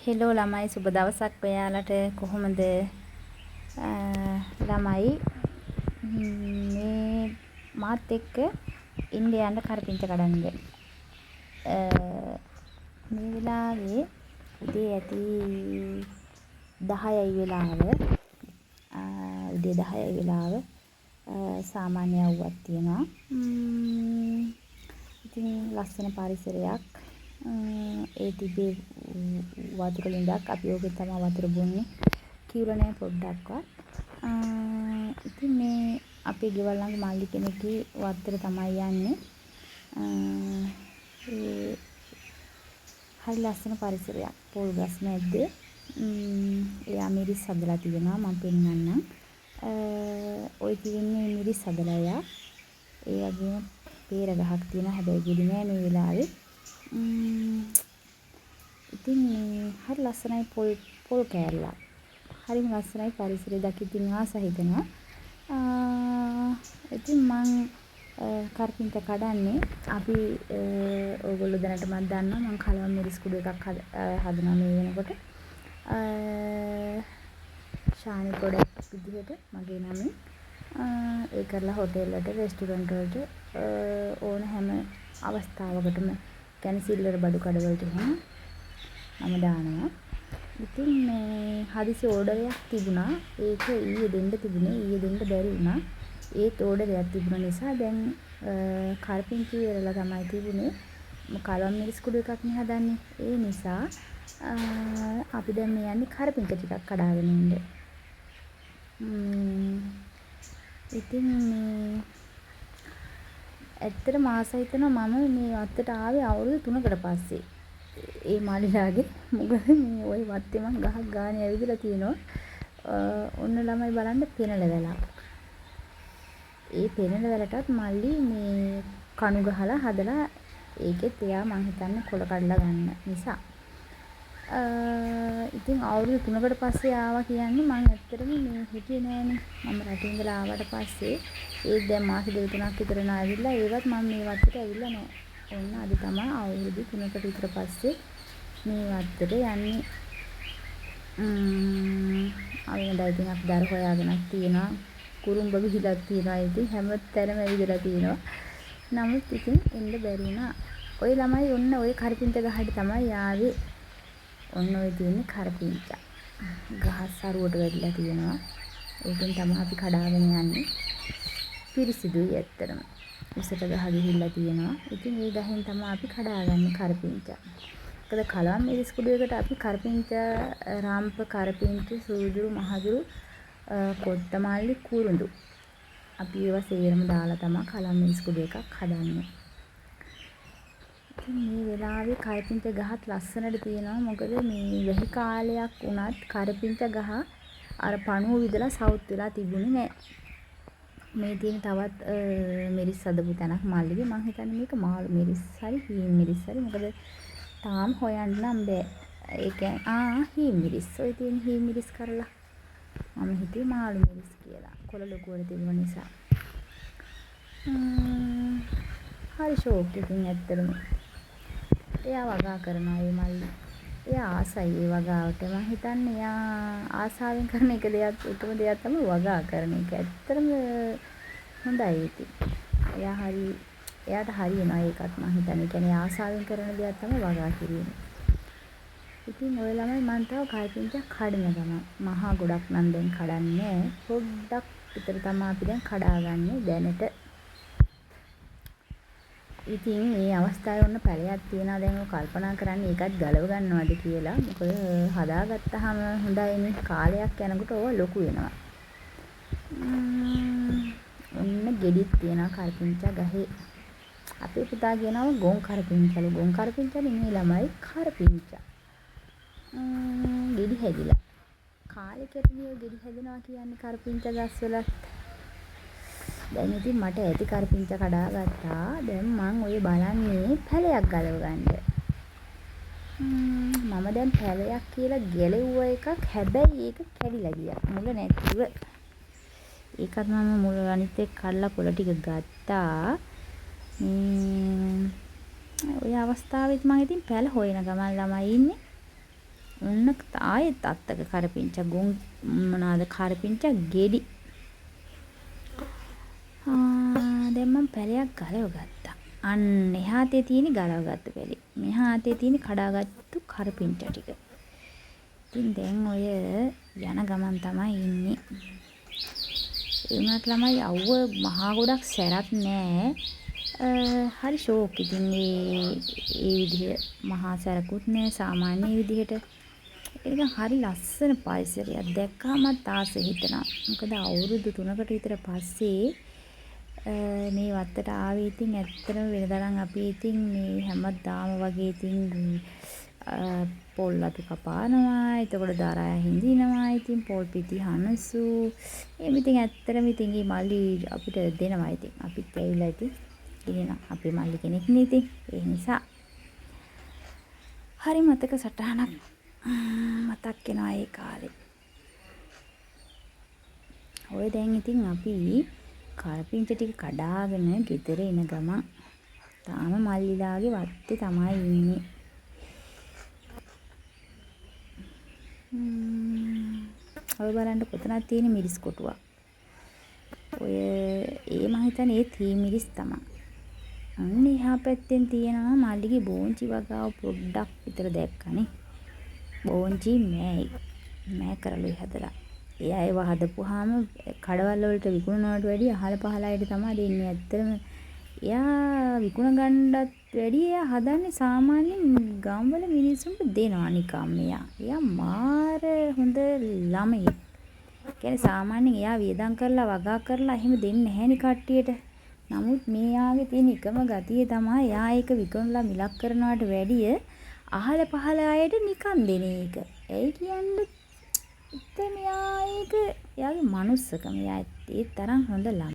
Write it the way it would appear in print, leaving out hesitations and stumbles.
Hello ළමයි සුබ දවසක් ඔයාලට කොහොමද ළමයි මේ මාත් එක්ක ඉන්දියානු කරපිංච කඩන්න මේ වෙලාවේ උදේ ඇති 10යි වෙලාව උදේ 10යි වෙලාව සාමාන්‍ය අවුවක් තියෙනවා ඉතින් ලස්සන පරිසරයක් ඒ තිබේ වතුර ලිඳක් අපි ඕකේ තමයි වතුර බොන්නේ කිව්ලා නෑ පොඩ්ඩක්වත් ඉතින් මේ අපේ ගෙවල් ළඟ මල්ලි කෙනෙක්ගේ වත්තර තමයි යන්නේ ඒ හරි ලස්සන පරිසරයක් පොල් ගස් මැද්දේ එයා මිරිස් හදලා තියෙනවා මම පෙන්නන්නම් ඔය තියෙන්නේ මිරිස් හදලා එයා ඒ වගේම peer ගහක් තියෙනවා හැබැයි ගෙඩි නෑ මේ වෙලාවේ ඉතින් හරි ලස්සනයි පොල් කෑල්ලක්. හරිම ලස්සනයි පරිසරය දකිද්දී ආස හිතෙනවා. ඉතින් මං කරපිංච කඩන්නේ අපි ඕගොල්ලෝ දැනටමත් දන්නවා මං කලවම් මිරිස් කුඩු එකක් හදනවා මේ වෙනකොට. ශානි ප්‍රොඩක්ට් විදිහට මගේ නමින් ඒ කරලා හොටෙල් වලට රෙස්ටුරන්ට් වලට ඕන හැම අවස්ථාවකටම කියන්නේ සිල්වර් බඩු කඩවලට එහෙම මම දානවා. ඉතින් මේ හදිසි ඕඩරයක් තිබුණා. ඒක ඊයේ දෙන්න තිබුණේ. ඊයේ දෙන්න බැරි වුණා. ඒත් ඕඩරයක් තිබුණ නිසා දැන් කරපිංචි වෙරලා තමයි තිබුණේ. කලවම් මිරිස් කුඩු එකක් නේ හදන්නේ. ඒ නිසා අපි දැන් මේ යන්නේ කරපිංච ටිකක් කඩාගෙන ඉන්න. ඉතින් මේ ඇත්තට මාස හිතනවා මම මේ වත්තට ආවේ අවුරුදු 3කට පස්සේ. ඒ මාළිලාගේ මොකද මේ ওই වත්තේ මං ගහක් ගානේ ඇවිදලා තියෙනවා. ඔන්න ළමයි බලන්න පෙනල වැලක්. ඒ පෙනල වැලටත් මල්ලි මේ කණු ගහලා හදලා ඒකෙත් එයා මං හිතන්නේ කොළ කඩලා ගන්න නිසා. ඉතින් අවුරුදු 3කට පස්සේ ආවා කියන්නේ මං ඇත්තටම මේ හිටියේ නෑනේ. මම රටින් ඉඳලා ආවට පස්සේ ඒත් දැන් මාස දෙක තුනක් විතර නාවිලා ඒවත් මම මේ වත්තට ඇවිල්ලා නෑ. ඔන්න අද තමයි අවුරුදු 3කට විතර පස්සේ මේ වත්තට යන්නේ. අවිනදා ඉතින් අපි දර හොයාගෙනක් තියෙනවා. කුරුම්බ විහිලක් තියෙනවා. ඉතින් හැම තැනම ඇවිදලා තියෙනවා. නමුත් ඉතින් එන්න බැරි වුණා. ওই ළමයි ඔන්න ওই කරපිංච ගහට තමයි ආවේ. ඔන්න ඔය තියෙන්නේ කරපිංච. ගහ සරුවට වැටිලා තියෙනවා. ඒකෙන් තමයි අපි කඩාගෙන යන්නේ. පිරිසිදුයි ඇත්තටම. උසට ගහ ගිහිල්ලා තියෙනවා. ඉතින් ඒ ගහෙන් තමයි අපි කඩාගන්නේ කරපිංච. මොකද කලවම් මිරිස් කුඩු එකට අපි කරපිංච, රාම්ප, කරපිංච, සූදුරු, මහදුරු, කොත්තමල්ලි, කුරුඳු අපි ඒවා සේරම දාලා තමයි කලවම් මිරිස් කුඩු එකක් හදන්නේ. ඉතින් මේ වෙලාවේ කරපිංච ගහත් ලස්සනට තියෙනවා. මොකද මේ වෙහි කාලයක් වුණත් කරපිංච ගහ අර පණුව විදලා සවුත් වෙලා තිබුණේ නැහැ. මේ තියෙන තවත් මිරිස් හදපු තැනක් මල්ලිගේ මං හිතන්නේ මේක මාළු මිරිස් හරි හීම් මිරිස් හරි මොකද තාම හොයන්න නම් බෑ. ඒ කියන්නේ හීම් මිරිස්. ඔය තියෙන හීම් මිරිස් කරලා මම හිතුවේ මාළු මිරිස් කියලා. කොළ ලොකුවට තිබුණ නිසා. හරි ෂෝක් එකකින් ඇත්තටම. එයා වගා කරනවා මේ මල්ලි. එයා ආසයි ඒ වගාවට. මම හිතන්නේ එයා ආසාවෙන් කරන එකම දෙයක් තමයි වගා කරන එක. ඇත්තටම හොඳයි ඉතින්. එයාට හරියනවා ඒකත් මම හිතන්නේ. කියන්නේ ආසාවෙන් කරන දෙයක් තමයි වගා කිරීම. ඉතින් ඔය ළමයි මම තව කරපිංච කඩන ගමන් මහා ගොඩක් නම් දැන් කඩන්නේ පොඩ්ඩක් විතර තමයි අපි දැන් කඩාගන්නේ දැනට. ඉතින් මේ අවස්ථාවේ ඔන්න පැලයක් තියෙනවා දැන් ඔය කල්පනා කරන්නේ ඒකත් ගලව ගන්නවද කියලා. මොකද හදාගත්තාම හොඳයිනේ කාලයක් යනකොට ඕවා ලොකු වෙනවා. ඔන්න ගෙඩිත් තියෙනවා කරපිංච ගහේ. අපේ පුතා කියනවා ගොන් කරපිංචලු. ගොන් කරපිංචලු මේ ළමයි කරපිංච. ගෙඩි හැදිලා. කාලෙකදී ගෙඩි හැදෙනවා කියන්නේ කරපිංච ගස්වලත්. දැන් ඉතින් මට ඇති කරපිංච කඩාගත්තා. දැන් මං ඔය බලන්නේ පැලයක් ගලව ගන්න. මම දැන් පැලයක් කියලා ගැලෙව්ව එකක් හැබැයි ඒක කැඩිලා ගියා. මුල නැතිව. ඒකත් මම මුල අනිත් එක්ක කඩලා කොළ ටික ගත්තා. ඔය අවස්ථාවෙත් මම ඉතින් පැල හොයන ගමන් ළමයි ඉන්නේ. ඔන්න ආයෙත් අත්තක කරපිංචා ගොන් මොනවාද කරපිංචා ගෙඩි. දැන් මම පැලයක් ගලව ගත්තා. අන්න එහා අතේ තියෙන ගලව ගත්ත පැලේ. මෙහා අතේ තියෙන කඩාගත්තු කරපිංචා ටික. ඉතින් දැන් ඔය යන ගමන් තමයි ඉන්නේ. ඒ වුණාට ළමයි අවුව මහා ගොඩක් සැරත් නෑ. හරි ෂෝක්. ඉතින් ඒ විදිහ මහා සැරකුත් නෑ සාමාන්‍ය විදිහට. ඒක හරි ලස්සන පරිසරයක්. දැක්කමත් ආසෙ හිතෙනවා. මොකද අවුරුදු 3කට විතර පස්සේ මේ වත්තට ආවේ. ඉතින් ඇත්තටම වෙනදානම් අපි ඉතින් මේ හැමදාම වගේ ඉතින් පොල් අතු කපානවා. එතකොට දරා හිඳිනවා. ඉතින් පොල් පිටි හනසු. එහෙම ඉතින් ඇත්තටම ඉතින් මේ මල්ලි අපිට දෙනවා. ඉතින් අපිත් ඇවිල්ලා ඉතින් ඉතින් අපේ මල්ලි කෙනෙක් නේ ඉතින්. ඒ නිසා හරි මතක සටහනක් මතක් වෙනවා ඒ කාලේ. ඔය දැන් ඉතින් අපි කරපිංච ටික කඩාගෙන ගෙදර එන ගමන් තාම මල්ලිලාගේ වත්තේ තමයි ඉන්නේ. ඔය බලන්න කොතනද තියෙන මිරිස් කොටුවක්. ඔය ඒ මම හිතන්නේ ඒ තී මිරිස් තමයි. අන්න එහා පැත්තෙන් තියෙනවා මල්ලිගේ බෝංචි වගාව පොඩ්ඩක් විතර දැක්කනේ. බෝංචි මෑ කරලුයි හදලා. එයා ඒව හදපුවාම කඩවල වලට විකුණනවට වැඩිය අහල පහල අයට තමයි දෙන්නේ. ඇත්තටම එයා විකුණ ගන්නත් වැඩිය එයා හදන්නේ සාමාන්‍යයෙන් ගම්වල මිනිස්සුන්ට දෙනවා නිකම්. එයා මාර හොඳ ළමයෙක්. කියන්නේ සාමාන්‍යයෙන් එයා වියදම් කරලා වගා කරලා එහෙම දෙන්නේ නැහැනේ කට්ටියට. නමුත් මෙයාගේ තියෙන එකම ගතිය තමයි එයා ඒක විකුණලා මිලක් කරනවට වැඩිය අහල පහල අයට නිකන් දෙන එක. ඒ කියන්නේ ඉතින් එයා ඒක එයාගේ මනුස්සකම. එයා ඒ තරම් හොඳ ළමයි.